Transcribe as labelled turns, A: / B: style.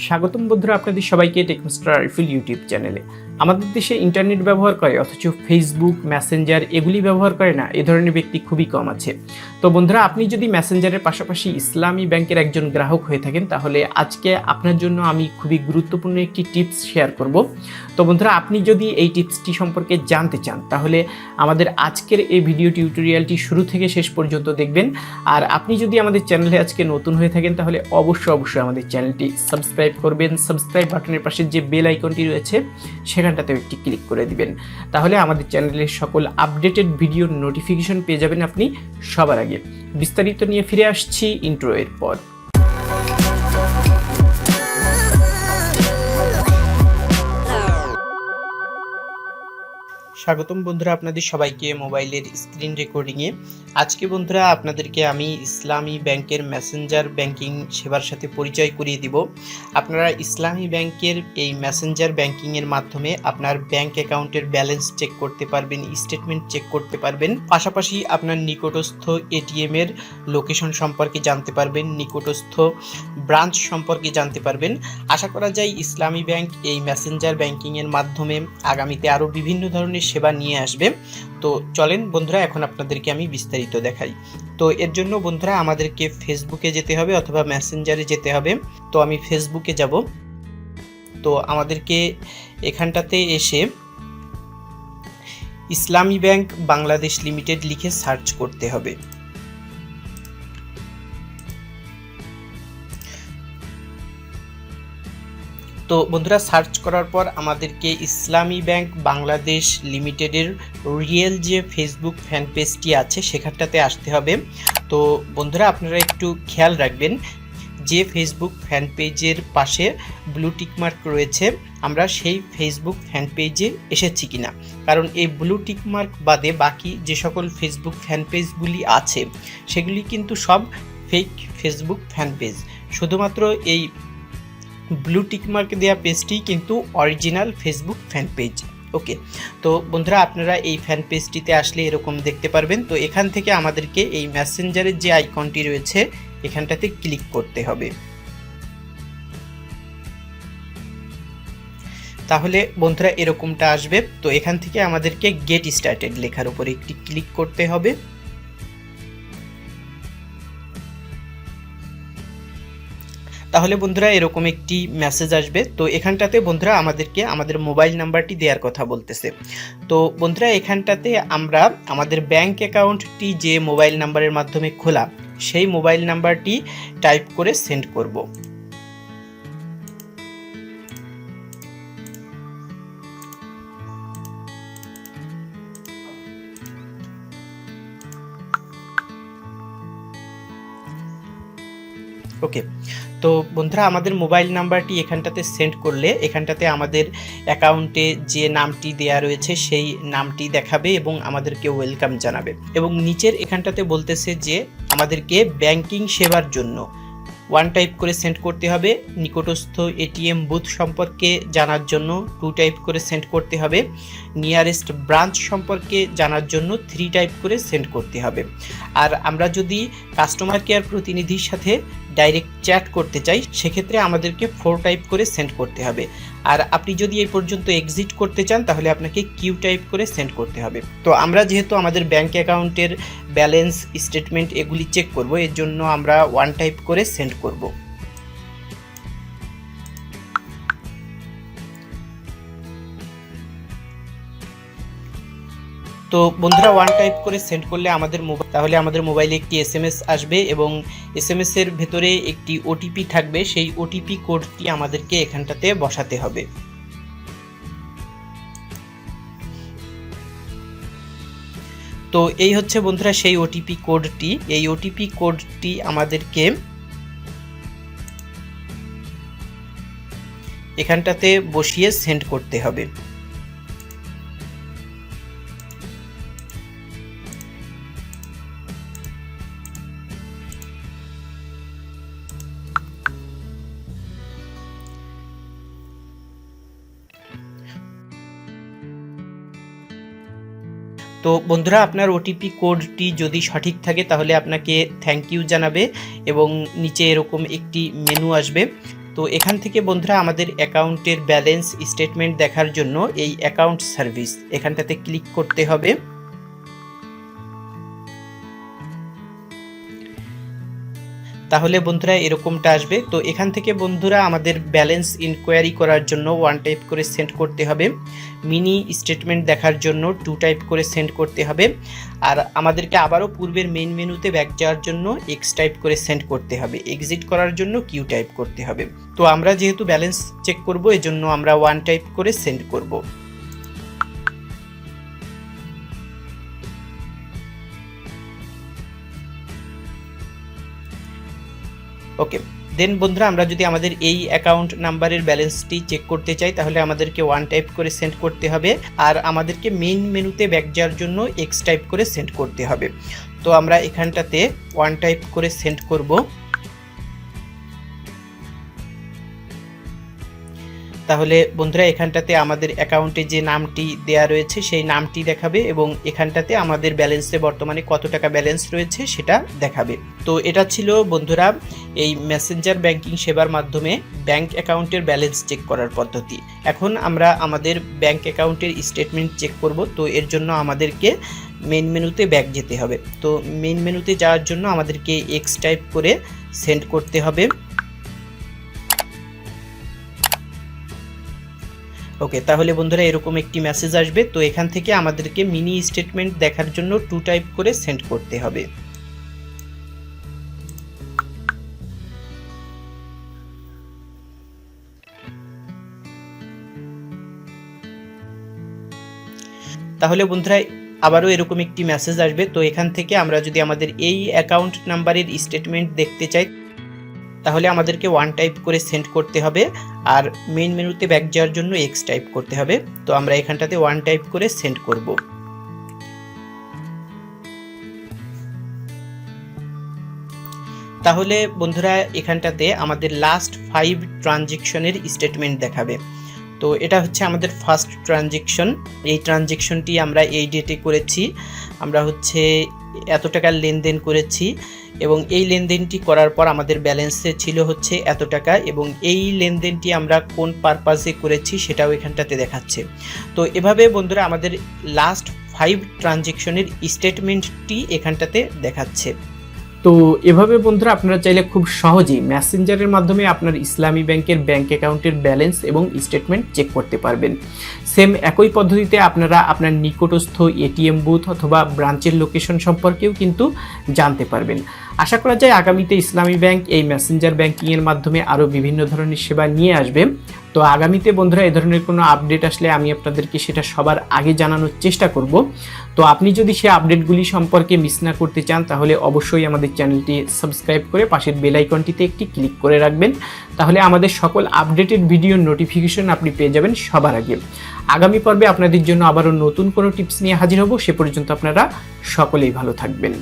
A: স্বাগতম বন্ধুরা আপনাদের সবাইকে টেকমিস্টার আরিফুল ইউটিউব চ্যানেলে। আমাদের দেশে ইন্টারনেট ব্যবহার করে অথচ ফেসবুক, মেসেঞ্জার এগুলি ব্যবহার করে না এ ধরনের ব্যক্তি খুবই কম আছে। তো বন্ধুরা, আপনি যদি মেসেঞ্জারের পাশাপাশি ইসলামী ব্যাংকের একজন গ্রাহক হয়ে থাকেন তাহলে আজকে আপনার জন্য আমি খুবই গুরুত্বপূর্ণ একটি টিপস শেয়ার করব। তো বন্ধুরা, আপনি যদি এই টিপসটি সম্পর্কে জানতে চান তাহলে আমাদের আজকের এই ভিডিও টিউটোরিয়ালটি শুরু থেকে শেষ পর্যন্ত দেখবেন। আর আপনি যদি আমাদের চ্যানেলে আজকে নতুন হয়ে থাকেন তাহলে অবশ্যই আমাদের চ্যানেলটি সাবস্ক্রাইব করবেন। সাবস্ক্রাইব বাটনের পাশে যে বেল আইকনটি রয়েছে সেখানটাতেও একটি ক্লিক করে দিবেন, তাহলে আমাদের চ্যানেলের সকল আপডেটেড ভিডিওর নোটিফিকেশন পেয়ে যাবেন আপনি সবার আগে। বিস্তারিত নিয়ে ফিরে আসছি ইন্ট্রো এর পর। স্বাগতম বন্ধুরা আপনাদের সবাইকে মোবাইলের স্ক্রিন রেকর্ডিংয়ে। আজকে বন্ধুরা আপনাদেরকে আমি ইসলামী ব্যাংকের মেসেঞ্জার ব্যাংকিং সেবার সাথে পরিচয় করিয়ে দিব। আপনারা ইসলামী ব্যাংকের এই মেসেঞ্জার ব্যাংকিংয়ের মাধ্যমে আপনার ব্যাংক অ্যাকাউন্টের ব্যালেন্স চেক করতে পারবেন, স্টেটমেন্ট চেক করতে পারবেন, পাশাপাশি আপনার নিকটস্থ এটিএম এর লোকেশন সম্পর্কে জানতে পারবেন, নিকটস্থ ব্রাঞ্চ সম্পর্কে জানতে পারবেন। আশা করা যায় ইসলামী ব্যাংক এই মেসেঞ্জার ব্যাংকিংয়ের মাধ্যমে আগামীতে আরও বিভিন্ন ধরনের সেবা নিয়ে আসবে। তো চলেন বন্ধুরা, এখন আপনাদেরকে আমি বিস্তারিত দেখাই। তো এর জন্য বন্ধুরা আমাদেরকে ফেসবুকে যেতে হবে অথবা মেসেঞ্জারে যেতে হবে। তো আমি ফেসবুকে যাব। তো আমাদেরকে এখানটাতে এসে ইসলামী ব্যাংক বাংলাদেশ লিমিটেড লিখে সার্চ করতে হবে। তো বন্ধুরা, সার্চ করার পর আমাদেরকে ইসলামী ব্যাংক বাংলাদেশ লিমিটেডের রিয়েল যে ফেসবুক ফ্যান পেজটি আছে সেখানটাতে আসতে হবে। তো বন্ধুরা আপনারা একটু খেয়াল রাখবেন যে ফেসবুক ফ্যান পেজের পাশে ব্লু টিক মার্ক রয়েছে আমরা সেই ফেসবুক ফ্যান পেজে এসেছি কিনা, কারণ এই ব্লু টিক মার্ক বাদে বাকি যে সকল ফেসবুক ফ্যান পেজগুলি আছে সেগুলি কিন্তু সব ফেক ফেসবুক ফ্যান পেজ। শুধুমাত্র এই ব্লু টিক মার্ক দেওয়া পেজটি কিন্তু অরিজিনাল ফেসবুক ফ্যান পেজ। ওকে, তো বন্ধুরা আপনারা এই ফ্যান পেজটিতে আসলে এরকম দেখতে পারবেন। তো এখান থেকে আমাদেরকে এই মেসেঞ্জারের যে আইকনটি রয়েছে এখানটাতে ক্লিক করতে হবে। তাহলে বন্ধুরা এরকমটা আসবে। তো এখান থেকে আমাদেরকে গেট স্টার্টেড লেখার উপর একটি ক্লিক করতে হবে। তাহলে বন্ধুরা এরকম একটি মেসেজ আসবে। তো এখানটাতে বন্ধুরা আমাদেরকে আমাদের মোবাইল নাম্বারটি দেওয়ার কথা বলতেছে। তো বন্ধুরা এখানটাতে আমরা আমাদের ব্যাংক অ্যাকাউন্টটি যে মোবাইল নাম্বারের মাধ্যমে খোলা সেই মোবাইল নাম্বারটি টাইপ করে সেন্ড করব। ওকে, তো বন্ধুরা আমাদের মোবাইল নাম্বারটি এখানটাতে সেন্ড করলে এখানটাতে আমাদের অ্যাকাউন্টে যে নামটি দেয়া রয়েছে সেই নামটি দেখাবে এবং আমাদেরকে ওয়েলকাম জানাবে। এবং নিচের এখানটাতে বলতেছে যে আমাদেরকে ব্যাংকিং সেবার জন্য 1 টাইপ করে সেন্ড করতে হবে, নিকটস্থ এটিএম বুথ সম্পর্কে জানার জন্য 2 টাইপ করে সেন্ড করতে হবে, নিয়ারেস্ট ব্রাঞ্চ সম্পর্কে জানার জন্য 3 টাইপ করে সেন্ড করতে হবে। আর আমরা যদি কাস্টমার কেয়ার প্রতিনিধির সাথে ডাইরেক্ট চ্যাট করতে চাই সেক্ষেত্রে আমাদেরকে 4 টাইপ করে সেন্ড করতে হবে। আর আপনি যদি এই পর্যন্ত এক্সিট করতে চান তাহলে আপনাকে কিউ টাইপ করে সেন্ড করতে হবে। তো আমরা যেহেতু আমাদের ব্যাংক অ্যাকাউন্টের ব্যালেন্স, স্টেটমেন্ট এগুলি চেক করব, এর জন্য আমরা 1 টাইপ করে সেন্ড করব। তো বন্ধুরা 1 টাইপ করে সেন্ড করলে আমাদের মোবাইলে একটি এসএমএস আসবে এবং এসএমএস এর ভেতরে একটি ওটিপি থাকবে। সেই ওটিপি কোডটি আমাদেরকে এখানটাতে বসাতে হবে। তো এই হচ্ছে বন্ধুরা সেই ওটিপি কোডটি। এই ওটিপি কোডটি আমাদেরকে এখানটাতে বসিয়ে সেন্ড করতে হবে। তো বন্ধুরা আপনার ওটিপি কোডটি যদি সঠিক থাকে তাহলে আপনাকে থ্যাংক ইউ জানাবে এবং নিচে এরকম একটি মেনু আসবে। তো তো এখান থেকে বন্ধুরা আমাদের অ্যাকাউন্টের ব্যালেন্স স্টেটমেন্ট দেখার জন্য এই অ্যাকাউন্ট সার্ভিস এখানটাতে ক্লিক করতে হবে। তাহলে বন্ধুরা এরকমটা আসবে। তো এখান থেকে বন্ধুরা আমাদের ব্যালেন্স ইনকোয়ারি করার জন্য 1 টাইপ করে সেন্ড করতে হবে, মিনি স্টেটমেন্ট দেখার জন্য 2 টাইপ করে সেন্ড করতে হবে, আর আমাদেরকে আবারও পূর্বের মেইন মেনুতে ব্যাক যাওয়ার জন্য X টাইপ করে সেন্ড করতে হবে, এক্সিট করার জন্য Q টাইপ করতে হবে। তো আমরা যেহেতু ব্যালেন্স চেক করব এজন্য আমরা 1 টাইপ করে সেন্ড করব। ওকে, দেন বন্ধুরা আমরা যদি আমাদের এই অ্যাকাউন্ট নাম্বারের ব্যালেন্সটি চেক করতে চাই তাহলে আমাদেরকে 1 টাইপ করে সেন্ড করতে হবে, আর আমাদেরকে মেইন মেনুতে ব্যাক যাওয়ার জন্য X টাইপ করে সেন্ড করতে হবে। তো আমরা এখানটাতে 1 টাইপ করে সেন্ড করব। তাহলে বন্ধুরা এখানটাতে আমাদের অ্যাকাউন্টে যে নামটি দেয়া রয়েছে সেই নামটি দেখাবে এবং এখানটাতে আমাদের ব্যালেন্সে বর্তমানে কত টাকা ব্যালেন্স রয়েছে সেটা দেখাবে। তো এটা ছিল বন্ধুরা এই মেসেঞ্জার ব্যাংকিং সেবার মাধ্যমে ব্যাংক অ্যাকাউন্টের ব্যালেন্স চেক করার পদ্ধতি। এখন আমরা আমাদের ব্যাংক অ্যাকাউন্টের স্টেটমেন্ট চেক করব। তো এর জন্য আমাদেরকে মেইন মেনুতে ব্যাক যেতে হবে। তো মেইন মেনুতে যাওয়ার জন্য আমাদেরকে X টাইপ করে সেন্ড করতে হবে। ওকে, তাহলে বন্ধুরা এরকম একটি মেসেজ আসবে। তো এখান থেকে আমাদেরকে মিনি স্টেটমেন্ট দেখার জন্য 2 টাইপ করে সেন্ড করতে হবে। তাহলে বন্ধুরা আবারও এরকম একটি মেসেজ আসবে। তো এখান থেকে আমরা যদি আমাদের এই অ্যাকাউন্ট নাম্বারের স্টেটমেন্ট দেখতে চাই তাহলে আমাদেরকে 1 টাইপ করে সেন্ড করতে হবে, আর মেইন মেনুতে ব্যাক যাওয়ার জন্য X টাইপ করতে হবে। তো আমরা এখানটাতে 1 টাইপ করে সেন্ড করব। তাহলে বন্ধুরা এখানটাতে আমাদের লাস্ট 5 ট্রানজ্যাকশনের স্টেটমেন্ট দেখাবে। তো এটা হচ্ছে আমাদের ফার্স্ট ট্রানজ্যাকশন। এই ট্রানজ্যাকশনটি আমরা এই ডেটে করেছি, আমরা হচ্ছে এত টাকার লেনদেন করেছি এবং এই লেনদেনটি করার পর আমাদের ব্যালেন্সে ছিল হচ্ছে এত টাকা এবং এই লেনদেনটি আমরা কোন পারপাসে করেছি সেটাও এখানটাতে দেখাচ্ছে। তো এভাবে বন্ধুরা আমাদের লাস্ট 5 ট্রানজ্যাকশনের স্টেটমেন্টটি এখানটাতে দেখাচ্ছে। তো এভাবে বন্ধুরা আপনারা চাইলে খুব সহজেই মেসেঞ্জারের মাধ্যমে আপনার ইসলামী ব্যাংকের ব্যাংক অ্যাকাউন্টের ব্যালেন্স এবং স্টেটমেন্ট চেক করতে পারবেন। সেম একই পদ্ধতিতে আপনারা আপনার নিকটস্থ এটিএম বুথ অথবা ব্রাঞ্চের লোকেশন সম্পর্কেও কিন্তু জানতে পারবেন। আশা করা যায় আগামীতে ইসলামী ব্যাংক এই মেসেঞ্জার ব্যাংকিংয়ের মাধ্যমে আরও বিভিন্ন ধরনের সেবা নিয়ে আসবে। তো আগামীতে বন্ধুরা এই ধরনের কোনো আপডেট আসলে আমি আপনাদেরকে সেটা সবার আগে জানানোর চেষ্টা করব। তো আপনি যদি সেই আপডেটগুলি সম্পর্কে মিস না করতে চান তাহলে অবশ্যই আমাদের চ্যানেলটি সাবস্ক্রাইব করে পাশের বেল আইকনটিতে একটি ক্লিক করে রাখবেন, তাহলে আমাদের সকল আপডেটেড ভিডিওর নোটিফিকেশন আপনি পেয়ে যাবেন সবার আগে। আগামী পর্বে আপনাদের জন্য আবারও নতুন কোনো টিপস নিয়ে হাজির হব। সে পর্যন্ত আপনারা সকলেই ভালো থাকবেন।